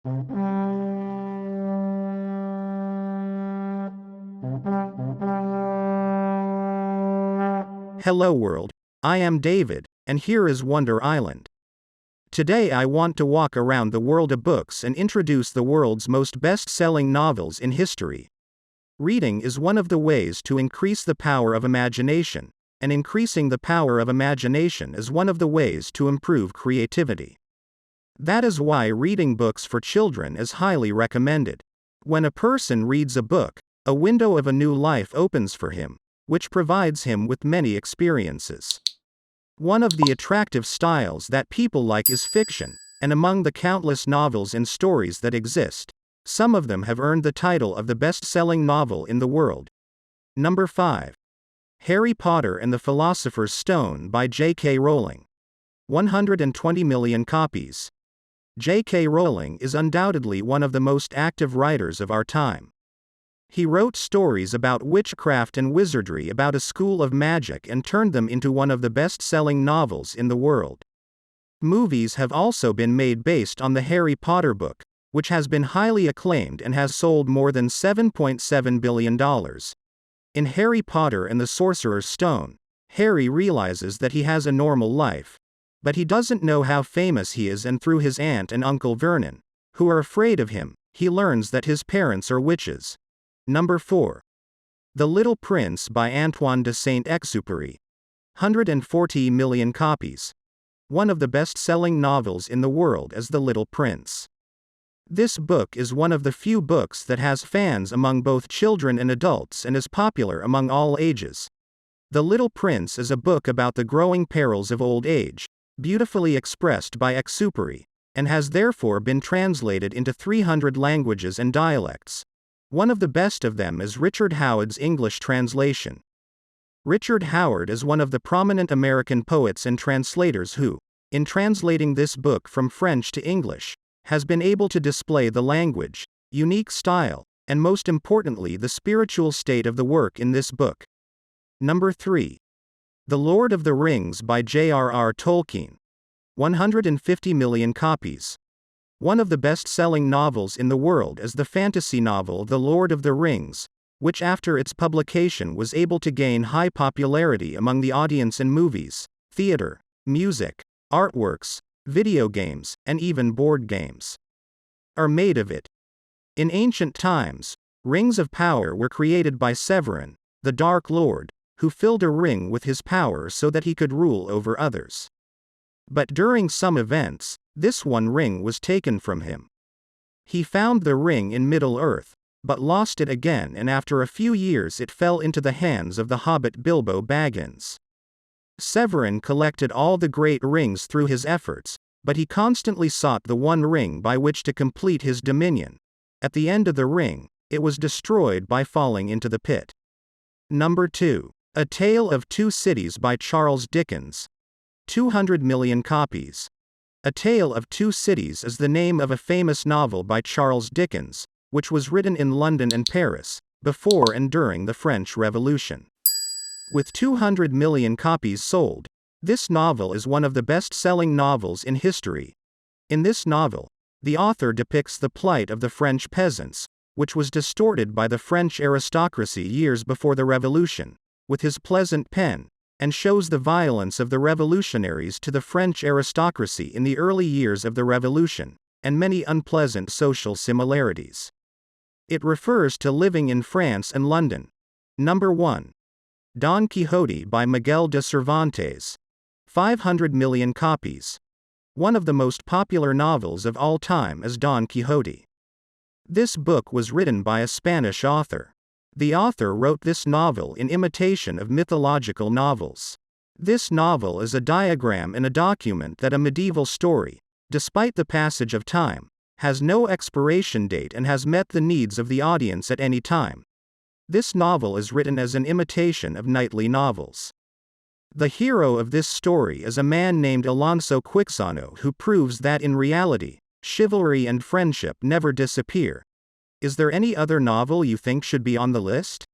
Hello world, I am David, and here is Wonder Island. Today I want to walk around the world of books and introduce the world's most best-selling novels in history. Reading is one of the ways to increase the power of imagination, and increasing the power of imagination is one of the ways to improve creativity. That is why reading books for children is highly recommended. When a person reads a book, a window of a new life opens for him, which provides him with many experiences. One of the attractive styles that people like is fiction, and among the countless novels and stories that exist, some of them have earned the title of the best-selling novel in the world. Number 5. Harry Potter and the Philosopher's Stone by J.K. Rowling. 120 million copies. J.K. Rowling is undoubtedly one of the most active writers of our time. He wrote stories about witchcraft and wizardry about a school of magic and turned them into one of the best-selling novels in the world. Movies have also been made based on the Harry Potter book, which has been highly acclaimed and has sold more than $7.7 billion. In Harry Potter and the Sorcerer's Stone, Harry realizes that he has a normal life, but he doesn't know how famous he is, and through his aunt and uncle Vernon, who are afraid of him, he learns that his parents are witches. Number 4. The Little Prince by Antoine de Saint-Exupéry. 140 million copies. One of the best-selling novels in the world is The Little Prince. This book is one of the few books that has fans among both children and adults and is popular among all ages. The Little Prince is a book about the growing perils of old age, beautifully expressed by Exupéry, and has therefore been translated into 300 languages and dialects. One of the best of them is Richard Howard's English translation. Richard Howard is one of the prominent American poets and translators who, in translating this book from French to English, has been able to display the language, unique style, and most importantly the spiritual state of the work in this book. Number 3. The Lord of the Rings by J.R.R. Tolkien. 150 million copies. One of the best-selling novels in the world is the fantasy novel The Lord of the Rings, which after its publication was able to gain high popularity among the audience in movies, theater, music, artworks, video games, and even board games are made of it. In ancient times, rings of power were created by Severin, the Dark Lord, who filled a ring with his power so that he could rule over others. But during some events, this one ring was taken from him. He found the ring in Middle-earth, but lost it again, and after a few years it fell into the hands of the hobbit Bilbo Baggins. Severin collected all the great rings through his efforts, but he constantly sought the one ring by which to complete his dominion. At the end of the ring, it was destroyed by falling into the pit. Number 2. A Tale of Two Cities by Charles Dickens. 200 million copies. A Tale of Two Cities is the name of a famous novel by Charles Dickens, which was written in London and Paris, before and during the French Revolution. With 200 million copies sold, this novel is one of the best-selling novels in history. In this novel, the author depicts the plight of the French peasants, which was distorted by the French aristocracy years before the Revolution, with his pleasant pen, and shows the violence of the revolutionaries to the French aristocracy in the early years of the Revolution, and many unpleasant social similarities. It refers to living in France and London. Number 1. Don Quixote by Miguel de Cervantes. 500 million copies. One of the most popular novels of all time is Don Quixote. This book was written by a Spanish author. The author wrote this novel in imitation of mythological novels. This novel is a diagram and a document that a medieval story, despite the passage of time, has no expiration date and has met the needs of the audience at any time. This novel is written as an imitation of knightly novels. The hero of this story is a man named Alonso Quixano who proves that in reality, chivalry and friendship never disappear. Is there any other novel you think should be on the list?